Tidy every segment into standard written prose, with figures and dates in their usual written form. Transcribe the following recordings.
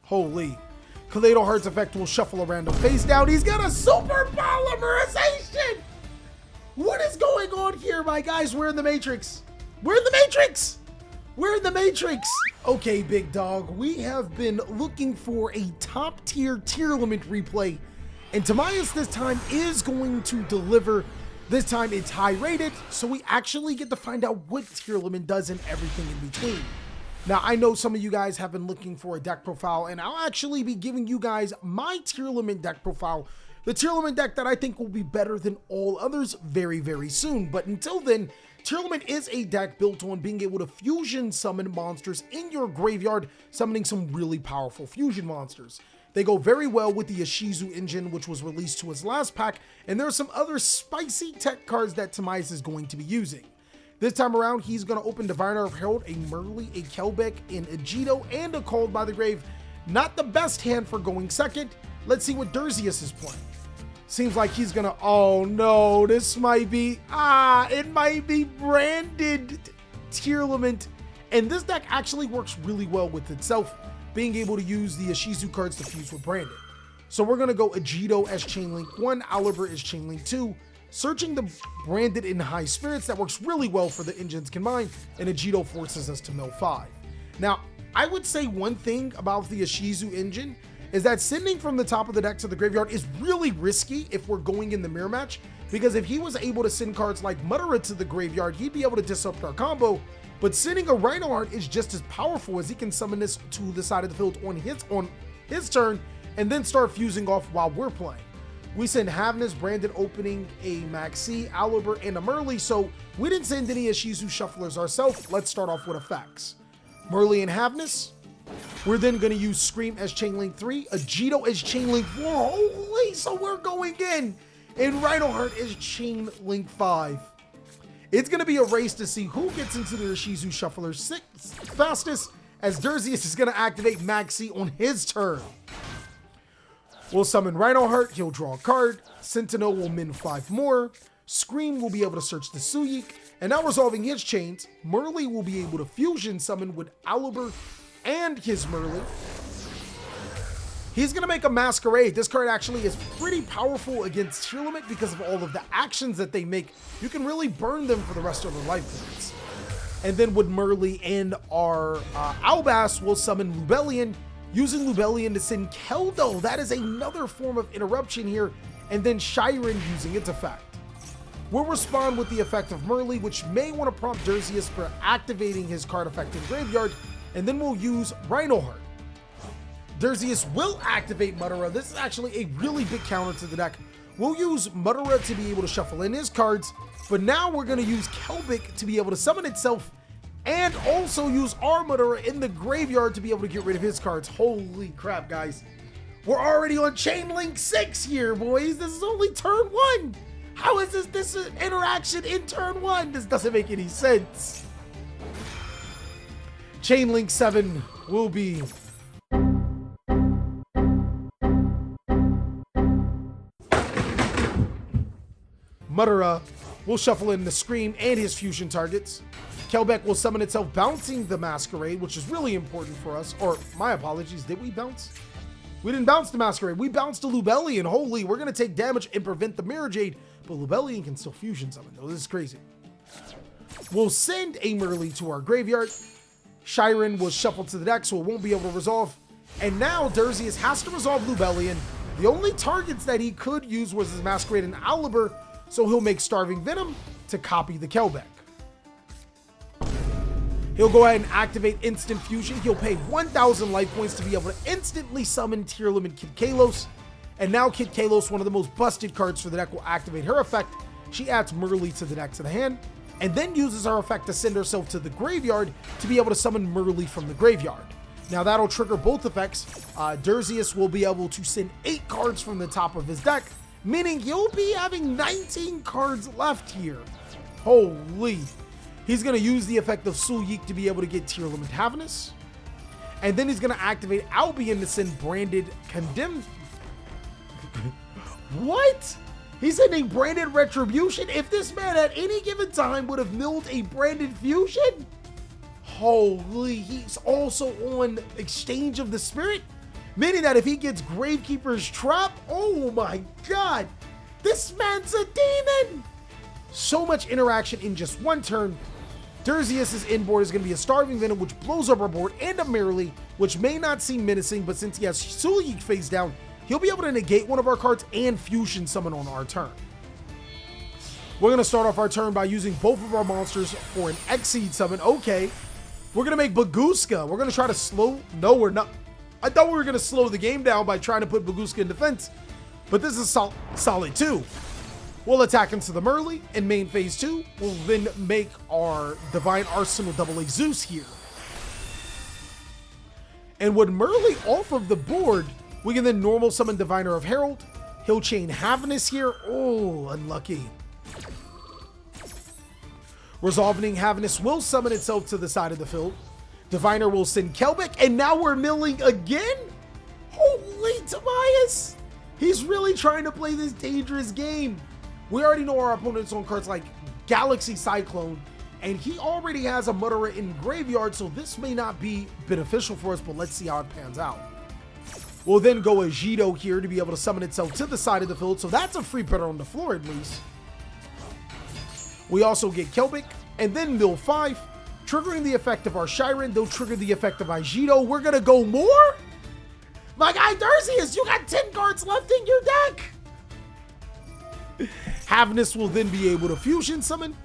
Holy. Kaleido Heart's effect will shuffle a random face down. He's got a super polymerization. What is going on here, my guys? We're in the Matrix. We're in the Matrix. We're in the Matrix. Okay, big dog. We have been looking for a top tier Tearlament replay. And Tamias this time is going to deliver. This time it's high rated, so we actually get to find out what Tearlament does and everything in between. Now, I know some of you guys have been looking for a deck profile, and I'll actually be giving you guys my Tearlament deck profile. The Tearlament deck that I think will be better than all others very, very soon. But until then, Tearlament is a deck built on being able to fusion summon monsters in your graveyard, summoning some really powerful fusion monsters. They go very well with the Ishizu engine, which was released to its last pack, and there are some other spicy tech cards that Tamias is going to be using. This time around, he's going to open Diviner of Herald, a Merly, a Kelbeck, an Ejido, and a Called by the Grave. Not the best hand for going second. Let's see what Derzius is playing. Seems like he's going to, oh no, this might be, it might be branded Tearlament. And this deck actually works really well with itself, being able to use the Ishizu cards to fuse with branded. So we're going to go Ejido as Chainlink 1, Oliver as Chainlink 2, searching the branded in high spirits. That works really well for the engines combined, and Ejido forces us to mill 5. Now, I would say one thing about the Ishizu engine is that sending from the top of the deck to the graveyard is really risky if we're going in the mirror match, because if he was able to send cards like Mudara to the graveyard, he'd be able to disrupt our combo. But sending a Rhinoheart is just as powerful, as he can summon this to the side of the field on his turn and then start fusing off while we're playing. We send Havnus, Branded opening a Maxi, Aliber, and a Merly, so we didn't send any Ishizu shufflers ourselves. Let's start off with effects. Merly and Havnus. We're then going to use Scream as Chainlink 3, Ejido as Chainlink 4. Holy, so we're going in. And Rhinoheart is Chainlink 5. It's going to be a race to see who gets into the Ishizu shufflers fastest, as Derzius is going to activate Maxi on his turn. We'll summon Rhinoheart, he'll draw a card. Sentinel will min 5 more. Scream will be able to search the Suyik. And now resolving his chains, Merly will be able to fusion summon with Aliber and his Merly. He's going to make a Masquerade. This card actually is pretty powerful against Tearlament because of all of the actions that they make. You can really burn them for the rest of their life points. And then with Merly and our Albas, we'll summon Lubellion, using Lubellion to send Keldo. That is another form of interruption here. And then Shiren using its effect. We'll respond with the effect of Merly, which may want to prompt Derzius for activating his card effect in graveyard. And then we'll use Rhinoheart. Derzius will activate Mudara. This is actually a really big counter to the deck. We'll use Mudara to be able to shuffle in his cards, but now we're going to use Kelbeck to be able to summon itself and also use our Mudara in the graveyard to be able to get rid of his cards. Holy crap, guys. We're already on Chainlink 6 here, boys. This is only turn 1. How is this interaction in turn 1? This doesn't make any sense. Chainlink 7 will be Mudara will shuffle in the Scream and his fusion targets. Kelbeck will summon itself, bouncing the Masquerade, which is really important for us. Or, my apologies, did we bounce? We didn't bounce the Masquerade. We bounced the Lubellion. Holy, we're going to take damage and prevent the Mirror Jade. But Lubellion can still fusion summon, though. This is crazy. We'll send a Merly to our graveyard. Shiren was shuffled to the deck, so it won't be able to resolve. And now Derzius has to resolve Lubellion. The only targets that he could use was his Masquerade and Aliber, so he'll make Starving Venom to copy the Kelbeck. He'll go ahead and activate Instant Fusion. He'll pay 1,000 life points to be able to instantly summon Tearlament Kid Kalos. And now Kid Kalos, one of the most busted cards for the deck, will activate her effect. She adds Merly to the deck to the hand, and then uses her effect to send herself to the graveyard to be able to summon Merly from the graveyard. Now that'll trigger both effects. Derzius will be able to send 8 cards from the top of his deck, meaning he'll be having 19 cards left here. Holy. He's going to use the effect of Suyik to be able to get Tearlament Havnus. And then he's going to activate Albion to send Branded Condemned. What? He's sending Branded Retribution? If this man at any given time would have milled a Branded Fusion? Holy, he's also on Exchange of the Spirit? Meaning that if he gets Gravekeeper's Trap, oh my god, this man's a demon. So much interaction in just one turn. Duerzius' inboard is going to be a Starving Venom, which blows up our board, and a Merrily, which may not seem menacing, but since he has Suliyik face down, he'll be able to negate one of our cards and Fusion Summon on our turn. We're going to start off our turn by using both of our monsters for an Exceed Summon. Okay. We're going to make Baguska. We're going to try to slow... No, we're not. I thought we were going to slow the game down by trying to put Baguska in defense, but this is solid too. We'll attack into the Merrily in main phase 2. We'll then make our Divine Arsenal double A Zeus here. And with Merrily off of the board, we can then normal summon Diviner of Herald. He'll chain Havnus here. Oh, unlucky. Resolving Havnus will summon itself to the side of the field. Diviner will send Kelbeck, and now we're milling again? Holy Tobias! He's really trying to play this dangerous game. We already know our opponents on cards like Galaxy Cyclone, and he already has a Mutterer in graveyard, so this may not be beneficial for us, but let's see how it pans out. We'll then go Agido here to be able to summon itself to the side of the field, so that's a free better on the floor at least. We also get Kelbeck, and then mill 5, triggering the effect of our Shiren. They'll trigger the effect of Agido. We're gonna go more? My guy Duerzius, you got 10 cards left in your deck! Havnus will then be able to Fusion Summon.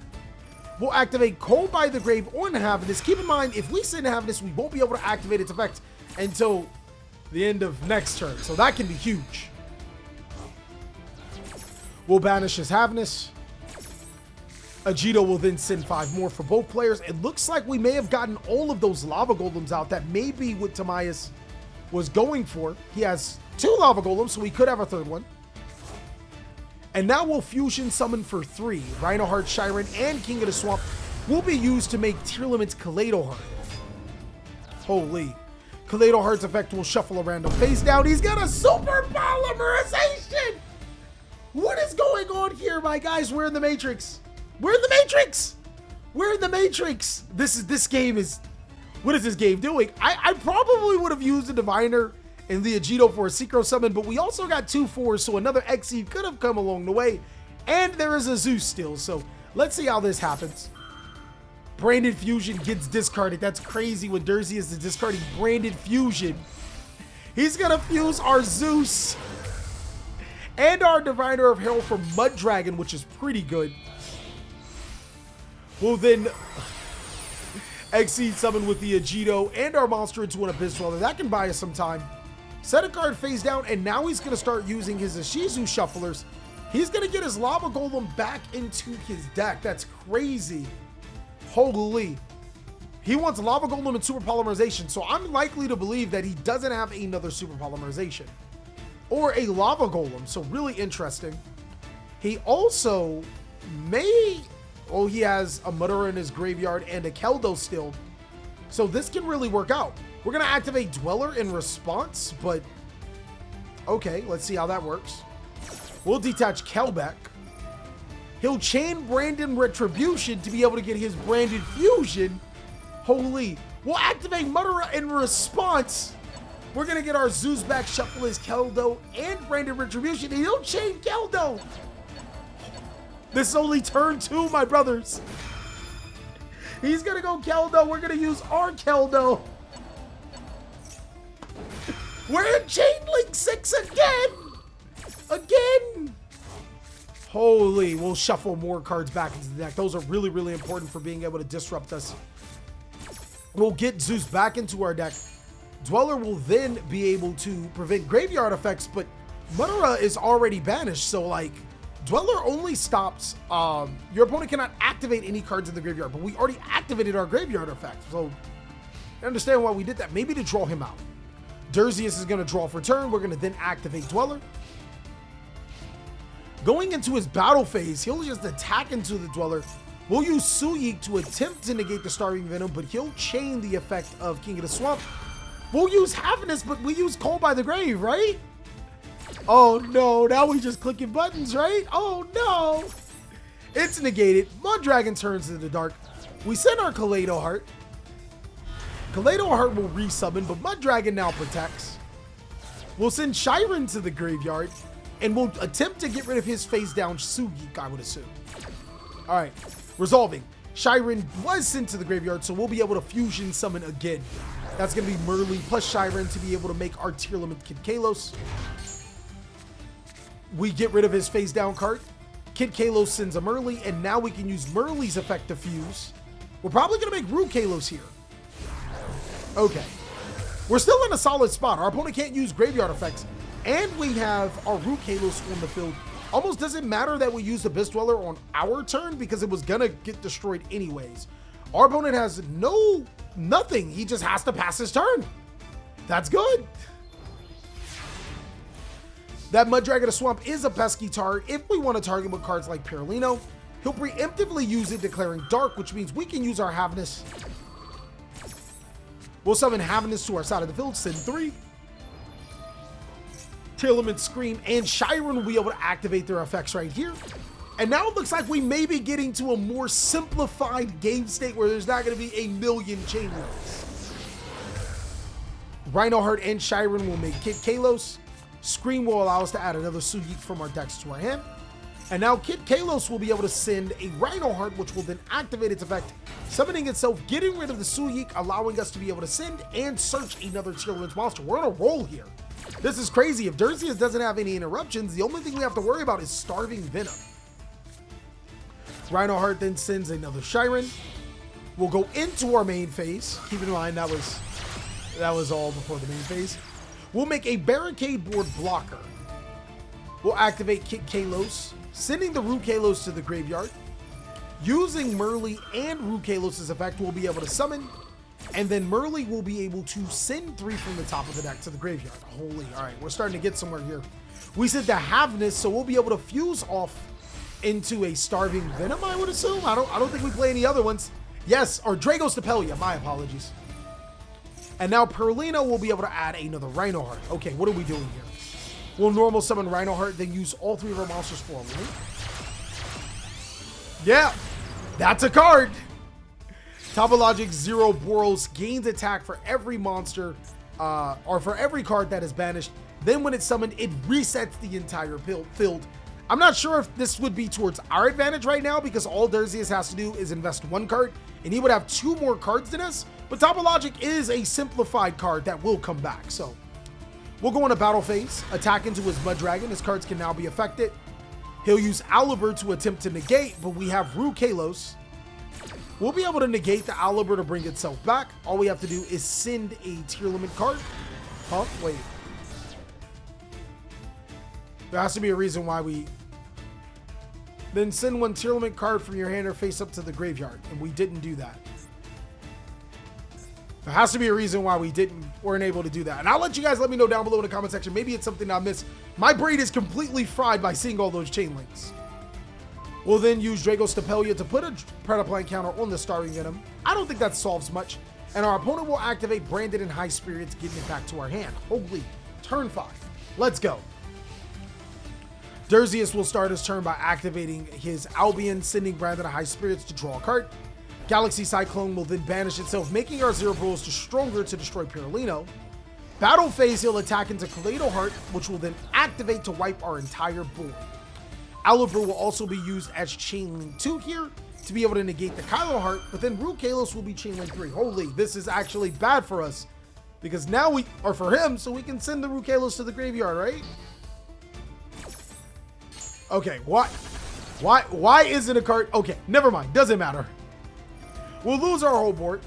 We'll activate Cold by the Grave on Havnus. Keep in mind, if we send Havnus, we won't be able to activate its effect until the end of next turn, so that can be huge. We'll banish his Havnus. Agido will then send 5 more for both players. It looks like we may have gotten all of those Lava Golems out. That may be what Tobias was going for. He has 2 Lava Golems, so we could have a third one. And now we'll Fusion Summon for 3. Rhinoheart, Shiren, and King of the Swamp will be used to make Tearlament's Kaleidoheart. Holy. Kaleidoheart's effect will shuffle a random face down. He's got a Super Polymerization! What is going on here, my guys? We're in the Matrix. We're in the Matrix! We're in the Matrix! This game is... What is this game doing? I probably would have used a Diviner and the Agido for a Synchro Summon, but we also got 2 4s, so another Exceed could have come along the way. And there is a Zeus still, so let's see how this happens. Branded Fusion gets discarded. That's crazy when Duerzius is discarding Branded Fusion. He's gonna fuse our Zeus and our Diviner of Herald for Mud Dragon, which is pretty good. We'll then Exceed Summon with the Agido and our monster into an Abyss Dweller. That can buy us some time. Set a card face down, and now he's going to start using his Ishizu Shufflers. He's going to get his Lava Golem back into his deck. That's crazy. Holy. He wants Lava Golem and Super Polymerization, so I'm likely to believe that he doesn't have another Super Polymerization. Or a Lava Golem, so really interesting. He also may... Oh, he has a Mutterer in his graveyard and a Keldo still. So this can really work out. We're going to activate Dweller in response, but... Okay, let's see how that works. We'll detach Kelbeck. He'll chain Branded Retribution to be able to get his Branded Fusion. Holy. We'll activate Mutterer in response. We're going to get our Zeus back, shuffle his Keldo and Branded Retribution, and he'll chain Keldo. This is only turn 2, my brothers. He's gonna go Keldo. We're gonna use our Keldo. We're in Chain Link 6 again. Again. Holy, we'll shuffle more cards back into the deck. Those are really, really important for being able to disrupt us. We'll get Zeus back into our deck. Dweller will then be able to prevent graveyard effects, but Mutterer is already banished, so like, Dweller only stops, your opponent cannot activate any cards in the graveyard, but we already activated our graveyard effect, so I understand why we did that. Maybe to draw him out. Duerzius is going to draw for turn. We're going to then activate Dweller. Going into his battle phase, he'll just attack into the Dweller. We'll use Suliyik to attempt to negate the Starving Venom, but he'll chain the effect of King of the Swamp. We'll use Havnus, but we use Cold by the Grave, right? Oh no, now we just clicking buttons, right? Oh no! It's negated. Mud Dragon turns into the dark. We send our Kaleidoheart. Kaleidoheart will resummon, but Mud Dragon now protects. We'll send Shiren to the graveyard, and we'll attempt to get rid of his face down Sugeek, I would assume. All right, resolving. Shiren was sent to the graveyard, so we'll be able to fusion summon again. That's going to be Merly plus Shiren to be able to make our Tearlament Kid Kalos. We get rid of his face down card. Kid Kalos sends a Merly, and now we can use Merly's effect to fuse. We're probably going to make Ru Kalos here. Okay. We're still in a solid spot. Our opponent can't use graveyard effects, and we have our Ru Kalos on the field. Almost doesn't matter that we use the Abyss Dweller on our turn because it was going to get destroyed anyways. Our opponent has nothing. He just has to pass his turn. That's good. That Mud Dragon of Swamp is a pesky target if we want to target with cards like Pirulino. He'll preemptively use it, declaring Dark, which means we can use our Havness. We'll summon Havness to our side of the field, send 3. Tearlament, Scream, and Shiren will be able to activate their effects right here. And now it looks like we may be getting to a more simplified game state where there's not going to be a million chain links. Rhinoheart and Shiren will make Kid Kalos. Scream will allow us to add another Sugeek from our decks to our hand. And now Kid Kalos will be able to send a Rhinoheart, which will then activate its effect, summoning itself, getting rid of the Sugeek, allowing us to be able to send and search another Tearlament monster. We're on a roll here. This is crazy. If Derzius doesn't have any interruptions, the only thing we have to worry about is Starving Venom. Rhinoheart then sends another Shiren. We'll go into our main phase. Keep in mind that was all before the main phase. We'll make a Barricade Board blocker. We'll activate Kid Kalos, sending the Ru Kalos to the graveyard. Using Merly and Ru Kalos' effect, we'll be able to summon, and then Merly will be able to send 3 from the top of the deck to the graveyard. Holy, all right, we're starting to get somewhere here. We said the Havness, so we'll be able to fuse off into a Starving Venom, I would assume. I don't think we play any other ones. Yes, or Dragostapelia, my apologies. And now Pirulino will be able to add another Rhinoheart. Okay, what are we doing here? We'll normal summon Rhinoheart, then use all 3 of our monsters for a link. Yeah, that's a card. Topologic 0 Boros gains attack for every monster, or for every card that is banished. Then when it's summoned, it resets the entire field. I'm not sure if this would be towards our advantage right now because all Derzius has to do is invest 1 card, and he would have 2 more cards than us. But Topologic is a simplified card that will come back. So we'll go in a battle phase, attack into his Mud Dragon. His cards can now be affected. He'll use Owlibird to attempt to negate, but we have Ru Kalos. We'll be able to negate the Owlibird to bring itself back. All we have to do is send a Tearlament card. Huh? Wait. There has to be a reason why we... Then send 1 Tearlament card from your hand or face up to the graveyard, and we didn't do that. There has to be a reason why we weren't able to do that. And I'll let you guys let me know down below in the comment section. Maybe it's something I missed. My brain is completely fried by seeing all those chain links. We'll then use Dragostapelia to put a Predaplant counter on the Starving Venom. I don't think that solves much. And our opponent will activate Branded in High Spirits, getting it back to our hand. Holy, turn 5. Let's go. Derzius will start his turn by activating his Albion, sending Branded in High Spirits to draw a card. Galaxy Cyclone will then banish itself, making our 0 Boros stronger to destroy Pirulino. Battle phase, he'll attack into Kaleido Heart, which will then activate to wipe our entire board. Owlibird will also be used as Chainlink 2 here to be able to negate the Kylo Heart, but then Ru Kalos will be Chainlink 3. Holy, this is actually bad for us because now or for him, so we can send the Ru Kalos to the graveyard, right? Okay, why isn't a card? Okay, never mind, doesn't matter. We'll lose our whole board.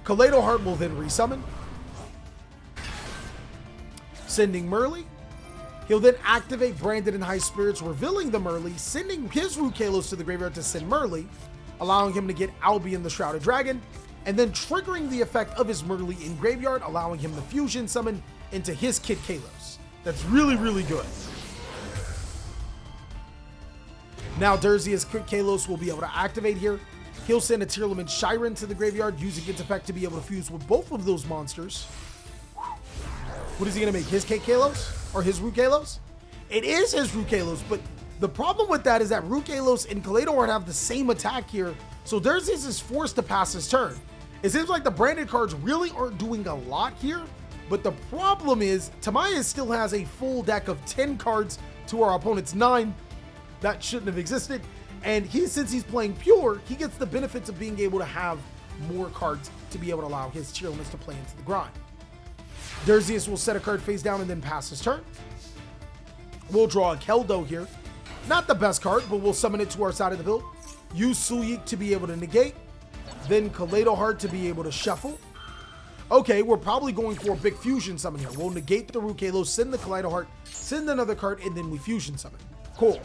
Kaleido Heart will then resummon, sending Merly. He'll then activate Branded in High Spirits, revealing the Merly, sending his Ru Kalos to the graveyard to send Merly, allowing him to get Albion the Shrouded Dragon, and then triggering the effect of his Merly in graveyard, allowing him to fusion summon into his Kid Kalos. That's really, really good. Now Derzius Kid Kalos will be able to activate here. He'll send a Tearlament Shiren to the graveyard, using its effect to be able to fuse with both of those monsters. What is he going to make? His Kid Kalos? Or his Ru Kalos? It is his Ru Kalos, but the problem with that is that Ru Kalos and Kaleido Heart have the same attack here, so Derzius is forced to pass his turn. It seems like the branded cards really aren't doing a lot here, But the problem is, Tamiya still has a full deck of 10 cards to our opponent's 9. That shouldn't have existed. And since he's playing pure, he gets the benefits of being able to have more cards to be able to allow his Tearlaments to play into the grind. Duel will set a card face down and then pass his turn. We'll draw a Keldo here. Not the best card, but we'll summon it to our side of the field. Use Suyik to be able to negate. Then Kaleido Heart to be able to shuffle. Okay, we're probably going for a big fusion summon here. We'll negate the Rukalos, send the Kaleido Heart, send another card, and then we fusion summon. Cool.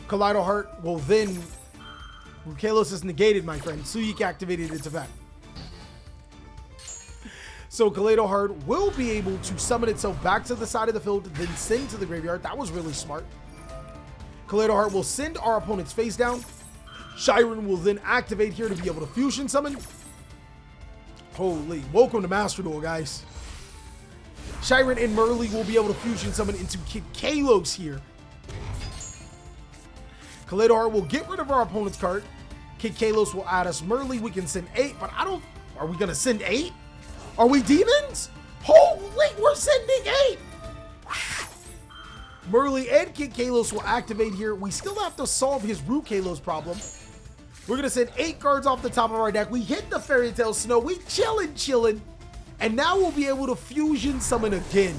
Kaleido Heart will then... Rukalos is negated, my friend. Suyik activated its effect. So Kaleido Heart will be able to summon itself back to the side of the field, then send to the graveyard. That was really smart. Kaleido Heart will send our opponent's face down. Shiren will then activate here to be able to fusion summon. Holy, welcome to Master Duel, guys. Shiren and Merly will be able to fusion summon into Kid Kalos here. Kaleido Heart will get rid of our opponent's card. Kid Kalos will add us Merly. We can send 8, but I don't... Are we going to send 8? Are we demons? Holy, we're sending 8! Merly and Kid Kalos will activate here. We still have to solve his Rukalos problem. We're going to send 8 cards off the top of our deck. We hit the Fairy Tale Snow. We chillin'. And now we'll be able to fusion summon again.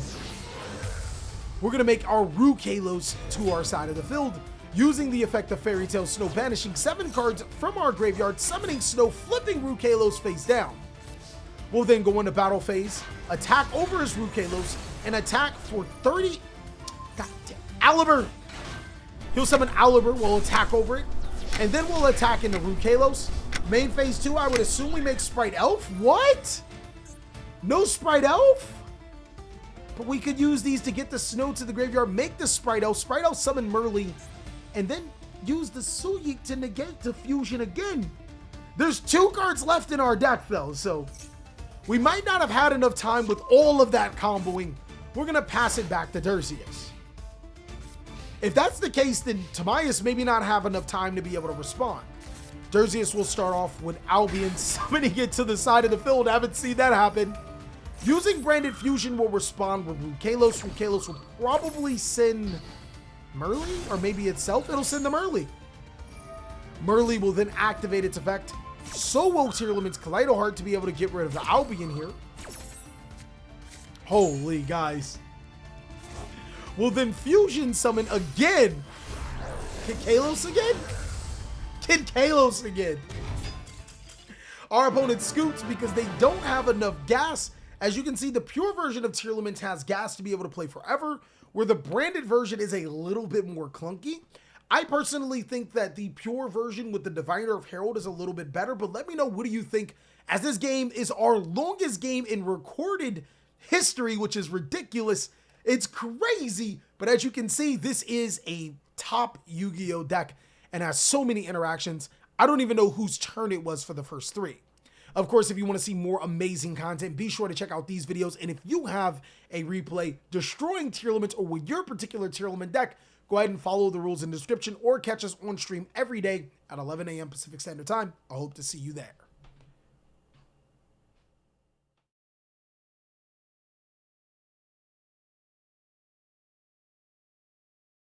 We're going to make our Rukalos to our side of the field, using the effect of Fairy Tale Snow, banishing 7 cards from our graveyard, summoning Snow, flipping Rukalos face down. We'll then go into battle phase, attack over his Rukalos, and attack for 30... God damn. Aliber! He'll summon Aliber, we'll attack over it, and then we'll attack into Rukalos. Main phase 2, I would assume we make Sprite Elf? What? No Sprite Elf? But we could use these to get the Snow to the graveyard, make the Sprite Elf summon Merly, and then use the Suyik to negate the fusion again. There's 2 cards left in our deck though, so we might not have had enough time with all of that comboing. We're gonna pass it back to Durzius. If that's the case, then Tamias maybe not have enough time to be able to respond. Durzius will start off with Albion summoning it to the side of the field. I haven't seen that happen. Using Branded Fusion will respond with Rukalos. Rukalos will probably send Merly, or maybe itself. It'll send the Merly. Merly will then activate its effect. So will Tearlament's Kaleido Heart to be able to get rid of the Albion here. Holy guys. We'll then fusion summon again. Kid Kalos again? Kid Kalos again. Our opponent scoots because they don't have enough gas. As you can see, the pure version of Tearlament has gas to be able to play forever, where the branded version is a little bit more clunky. I personally think that the pure version with the Diviner of Herald is a little bit better, but let me know, what do you think, as this game is our longest game in recorded history, which is ridiculous. It's crazy, but as you can see, this is a top Yu-Gi-Oh deck and has so many interactions. I don't even know whose turn it was for the first 3. Of course, if you want to see more amazing content, be sure to check out these videos. And if you have a replay destroying Tearlaments or with your particular Tearlament deck, go ahead and follow the rules in the description or catch us on stream every day at 11 a.m. Pacific Standard Time. I hope to see you there.